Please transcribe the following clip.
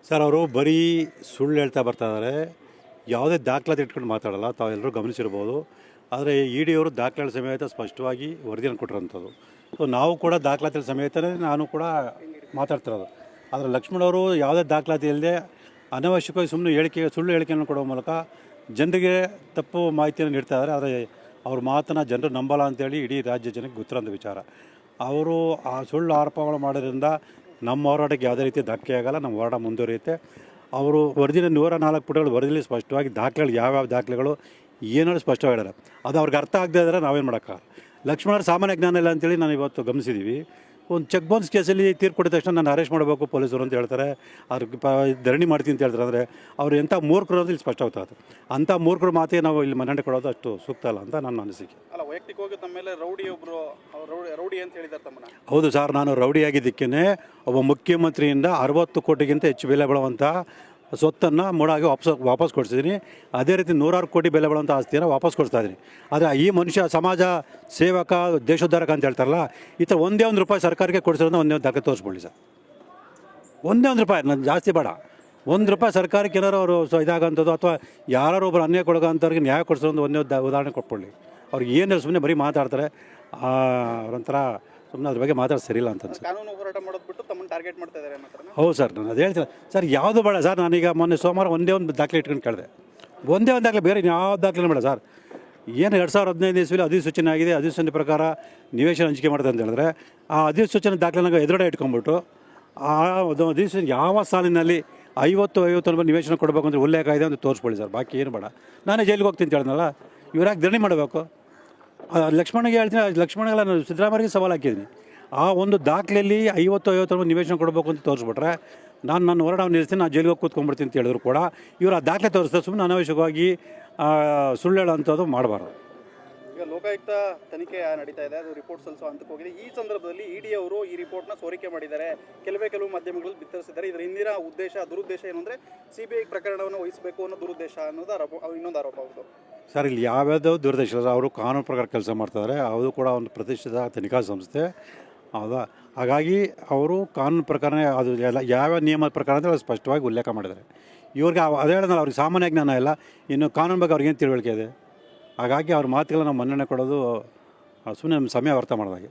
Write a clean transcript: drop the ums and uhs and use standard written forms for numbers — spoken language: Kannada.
ಸರ್ ಅವರು ಬರೀ ಸುಳ್ಳು ಹೇಳ್ತಾ ಬರ್ತಾಯಿದ್ದಾರೆ. ಯಾವುದೇ ದಾಖಲಾತಿ ಇಟ್ಕೊಂಡು ಮಾತಾಡಲ್ಲ. ತಾವೆಲ್ಲರೂ ಗಮನಿಸಿರ್ಬೋದು. ಆದರೆ ಇ ಡಿ ಅವರು ದಾಖಲೆಗಳ ಸಮೇತ ಸ್ಪಷ್ಟವಾಗಿ ವರದಿಯನ್ನು ಕೊಟ್ಟಿರೋಂಥದ್ದು. ಸೊ ನಾವು ಕೂಡ ದಾಖಲಾತಿ ಸಮೇತನೇ ನಾನು ಕೂಡ ಮಾತಾಡ್ತಿರೋದು. ಆದರೆ ಲಕ್ಷ್ಮಣ್ ಅವರು ಯಾವುದೇ ದಾಖಲಾತಿ ಇಲ್ಲದೆ ಅನವಶ್ಯಕವಾಗಿ ಸುಮ್ಮನೆ ಸುಳ್ಳು ಹೇಳಿಕೆಯನ್ನು ಕೊಡೋ ಮೂಲಕ ಜನರಿಗೆ ತಪ್ಪು ಮಾಹಿತಿಯನ್ನು ನೀಡ್ತಾ ಇದ್ದಾರೆ. ಆದರೆ ಅವ್ರ ಮಾತನ್ನು ಜನರು ನಂಬಲ್ಲ ಅಂತೇಳಿ ಇಡೀ ರಾಜ್ಯ ಜನಕ್ಕೆ ಗೊತ್ತಿರೋಂಥ ವಿಚಾರ. ಅವರು ಆ ಸುಳ್ಳು ಆರೋಪಗಳು ಮಾಡೋದ್ರಿಂದ ನಮ್ಮ ಹೋರಾಟಕ್ಕೆ ಯಾವುದೇ ರೀತಿ ಧಕ್ಕೆ ಆಗಲ್ಲ. ನಮ್ಮ ಹೋರಾಟ ಮುಂದುವರಿಯುತ್ತೆ. ಅವರು ವರದಿನ 104 ಪುಟಗಳು ವರದಿಯಲ್ಲಿ ಸ್ಪಷ್ಟವಾಗಿ ದಾಖಲೆಗಳು ಯಾವ್ಯಾವ ದಾಖಲೆಗಳು ಏನಾದ್ರು ಸ್ಪಷ್ಟವಾಗಿ ಹೇಳಿದ್ದಾರೆ. ಅದು ಅವ್ರಿಗೆ ಅರ್ಥ ಆಗದೆ ಇದ್ದರೆ ನಾವೇನು ಮಾಡೋಕ್ಕಾಗಲ್ಲ. ಲಕ್ಷ್ಮಣರ ಸಾಮಾನ್ಯ ಜ್ಞಾನ ಇಲ್ಲ ಅಂತೇಳಿ ನಾನು ಇವತ್ತು ಗಮನಿಸಿದ್ದೀವಿ. ಒಂದು ಚೆಕ್ ಬೌನ್ಸ್ ಕೇಸಲ್ಲಿ ತೀರ್ಪು ಕೊಟ್ಟಿದ ತಕ್ಷಣ ನಾನು ಅರೆಸ್ಟ್ ಮಾಡಬೇಕು ಪೊಲೀಸರು ಅಂತ ಹೇಳ್ತಾರೆ. ಅವ್ರಿಗೆ ಧರಣಿ ಮಾಡ್ತೀನಿ ಅಂತ ಹೇಳ್ತಾರೆ. ಅಂದರೆ ಅವ್ರು ಎಂಥ ಮೂರ್ಖರು ಅಂತ ಇಲ್ಲಿ ಸ್ಪಷ್ಟ ಆಗ್ತದೆ. ಅಂಥ ಮೂರ್ಖರು ಮಾತೇ ನಾವು ಇಲ್ಲಿ ಮನ್ನಣೆ ಕೊಡೋದು ಅಷ್ಟು ಸೂಕ್ತ ಅಲ್ಲ ಅಂತ ನನ್ನ ಅನಿಸಿಕೆ. ಅಲ್ಲ, ವೈಯಕ್ತಿಕವಾಗಿ ತಮ್ಮ ಮೇಲೆ ರೌಡಿ ಒಬ್ಬರು ರೌಡಿ ಅಂತ ಹೇಳಿದ್ದಾರೆ ತಮ್ಮನ್ನ. ಹೌದು ಸರ್, ನಾನು ರೌಡಿ ಆಗಿದ್ದಕ್ಕೇ ಒಬ್ಬ ಮುಖ್ಯಮಂತ್ರಿಯಿಂದ 60 ಕೋಟಿಗಿಂತ ಹೆಚ್ಚು ಬೆಲೆ ಬಾಳುವಂಥ ಸ್ವತ್ತನ್ನು ಮೂಡಾಗಿ ವಾಪಸ್ ಕೊಡಿಸಿದ್ದೀನಿ. ಅದೇ ರೀತಿ 106 ಕೋಟಿ ಬೆಲೆ ಬಾಳುವಂಥ ಆಸ್ತಿಯನ್ನು ವಾಪಸ್ ಕೊಡಿಸ್ತಾ ಇದ್ದೀನಿ. ಆದರೆ ಈ ಮನುಷ್ಯ ಸಮಾಜ ಸೇವಕ, ದೇಶೋದ್ಧಾರಕ ಅಂತ ಹೇಳ್ತಾರಲ್ಲ, ಈ ಥರ ಒಂದೇ ಒಂದು ರೂಪಾಯಿ ಸರ್ಕಾರಕ್ಕೆ ಕೊಡಿಸಿರೋದು ಒಂದೇ ಒಂದು ದಾಖಲೆ ತೋರಿಸ್ಕೊಳ್ಳಿ ಸರ್. ಒಂದೇ ಒಂದು ರೂಪಾಯಿ, ನಾನು ಜಾಸ್ತಿ ಬೇಡ, ₹1 ಸರ್ಕಾರಕ್ಕೆ ಏನಾರು ಅವರು ಇದಾಗೋಂಥದ್ದು ಅಥವಾ ಯಾರು ಒಬ್ಬರು ಅನ್ಯಾಯ ಕೊಡೋಂಥವ್ರಿಗೆ ನ್ಯಾಯ ಕೊಡಿಸೋದು ಒಂದೇ ಉದಾಹರಣೆ ಕೊಟ್ಕೊಳ್ಳಿ. ಅವ್ರಿಗೆ ಏನು ಸುಮ್ಮನೆ ಬರೀ ಮಾತಾಡ್ತಾರೆ. ಅವರೊಂಥರ ಸುಮ್ಮನೆ ಅದ್ರ ಬಗ್ಗೆ ಮಾತಾಡೋದು ಸರಿಯಿಲ್ಲ ಅಂತ ಅನ್ಸುತ್ತೆ. ಕಾನೂನು ಹೋರಾಟ ಮಾಡೋದು ಬಿಟ್ಟು ತಮ್ಮನ್ನು ಟಾರ್ಗೆಟ್ ಮಾಡ್ತಾ ಇದ್ದಾರೆ ಅನ್ನೋ. ಹೌದು ಸರ್, ನಾನು ಅದು ಹೇಳ್ತೀನಿ ಸರ್. ಯಾವುದು ಬೇಡ ಸರ್. ನಾನೀಗ ಮೊನ್ನೆ ಸೋಮವಾರ ಒಂದೇ ಒಂದು ದಾಖಲೆ ಇಟ್ಕೊಂಡು ಕೇಳಿದೆ. ಒಂದೇ ಒಂದು ದಾಖಲೆ, ಬೇರೆ ಯಾವ ದಾಖಲೆ ಬೇಡ ಸರ್. ಏನು 2015 ಇಸ್ವಿಲಿ ಅಧಿಸೂಚನೆ ಆಗಿದೆ. ಅಧಿಸೂಚನೆ ಪ್ರಕಾರ ನಿವೇಶನ ಹಂಚಿಕೆ ಮಾಡ್ತಾರೆ ಅಂತ ಹೇಳಿದ್ರೆ ಆ ಅಧಿಸೂಚನೆ ದಾಖಲೆನಾಗ ಎದುರುಗಡೆ ಇಟ್ಕೊಂಡ್ಬಿಟ್ಟು ಆ ಅಧಿಸೂಚನೆ ಯಾವ ಸಾಲಿನಲ್ಲಿ 50 ನಿವೇಶನ ಕೊಡಬೇಕು ಅಂದರೆ ಉಲ್ಲೇಖ ಇದೆ ಅಂತ ತೋರಿಸ್ಕೊಳ್ಳಿ ಸರ್. ಬಾಕಿ ಏನು ಬೇಡ. ನಾನೇ ಜೈಲಿಗೆ ಹೋಗ್ತೀನಿ ಅಂತ ಹೇಳಿದ್ನಲ್ಲ, ಇವ್ರಾಗಿ ಧರಣಿ ಮಾಡಬೇಕು. ಲಕ್ಷ್ಮಣಗೆ ಹೇಳ್ತೀನಿ, ಲಕ್ಷ್ಮಣಗೆಲ್ಲ ನಾನು ಸಿದ್ದರಾಮಯ್ಯಗೆ ಸವಾಲು ಹಾಕಿದ್ದೀನಿ. ಆ ಒಂದು ದಾಖಲೆಯಲ್ಲಿ 50 ನಿವೇಶನ ಕೊಡಬೇಕು ಅಂತ ತೋರಿಸ್ಬಿಟ್ರೆ ನಾನು ನನ್ನ ಹೋರಾಟವನ್ನು ನಿಲ್ಲಿಸ್ತೀನಿ, ನಾನು ಜೈಲಿಗೆ ಹೋಗಿ ಕೂತ್ಕೊಂಡ್ಬಿಡ್ತೀನಿ ಅಂತ ಹೇಳಿದ್ರು ಕೂಡ ಇವರು ಆ ದಾಖಲೆ ತೋರಿಸ್ತಾರೆ. ಸುಮ್ಮನೆ ಅನಾವಶ್ಯಕವಾಗಿ ಸುಳ್ಳು ಹೇಳೋಂಥದ್ದು ಮಾಡಬಾರ್ದು. ಈಗ ಲೋಕಾಯುಕ್ತ ತನಿಖೆ ನಡೀತಾ ಇದೆ, ಅದು ರಿಪೋರ್ಟ್ ಸಲ್ಲಿಸೋ ಹಂತಕ್ಕೆ ಹೋಗಿದೆ. ಈ ಸಂದರ್ಭದಲ್ಲಿ ಇ ಡಿ ಅವರು ಈ ರಿಪೋರ್ಟ್ನ ಸೋರಿಕೆ ಮಾಡಿದ್ದಾರೆ, ಕೆಲವು ಮಾಧ್ಯಮಗಳಲ್ಲಿ ಬಿತ್ತರಿಸಿದ್ದಾರೆ. ಇದರ ಹಿಂದಿನ ದುರುದ್ದೇಶ ಏನು ಅಂದರೆ CBI ಪ್ರಕರಣವನ್ನು ವಹಿಸಬೇಕು ಅನ್ನೋ ದುರುದ್ದೇಶ ಅನ್ನೋದು ಇನ್ನೊಂದು ಆರೋಪ. ಹೌದು ಸರ್, ಇಲ್ಲಿ ಯಾವ್ಯಾವುದೋ ದುರುದ್ದೇಶ ಅವರು ಕಾನೂನು ಪ್ರಕಾರ ಕೆಲಸ ಮಾಡ್ತಾರೆ. ಅದು ಕೂಡ ಒಂದು ಪ್ರತಿಷ್ಠಿತ ತನಿಖಾ ಸಂಸ್ಥೆ. ಹೌದಾ? ಹಾಗಾಗಿ ಅವರು ಕಾನೂನು ಪ್ರಕಾರನೇ ಅದು ಎಲ್ಲ ಯಾವ್ಯಾವ ನಿಯಮದ ಪ್ರಕಾರ ಅಂದರೆ ಸ್ಪಷ್ಟವಾಗಿ ಉಲ್ಲೇಖ ಮಾಡಿದ್ದಾರೆ. ಇವ್ರಿಗೆ ಅದೇ ಹೇಳಿದ್ನಲ್ಲ, ಅವ್ರಿಗೆ ಸಾಮಾನ್ಯ ಜ್ಞಾನ ಇಲ್ಲ, ಇನ್ನು ಕಾನೂನು ಬಗ್ಗೆ ಅವ್ರಿಗೇನು ತಿಳುವಳಿಕೆ ಇದೆ. ಹಾಗಾಗಿ ಅವ್ರ ಮಾತುಗಳನ್ನ ನಾವು ಮನ್ನಣೆ ಕೊಡೋದು ಸುಮ್ಮನೆ ನಮ್ಮ ಸಮಯ ವ್ಯರ್ಥ ಮಾಡಿದಾಗೆ.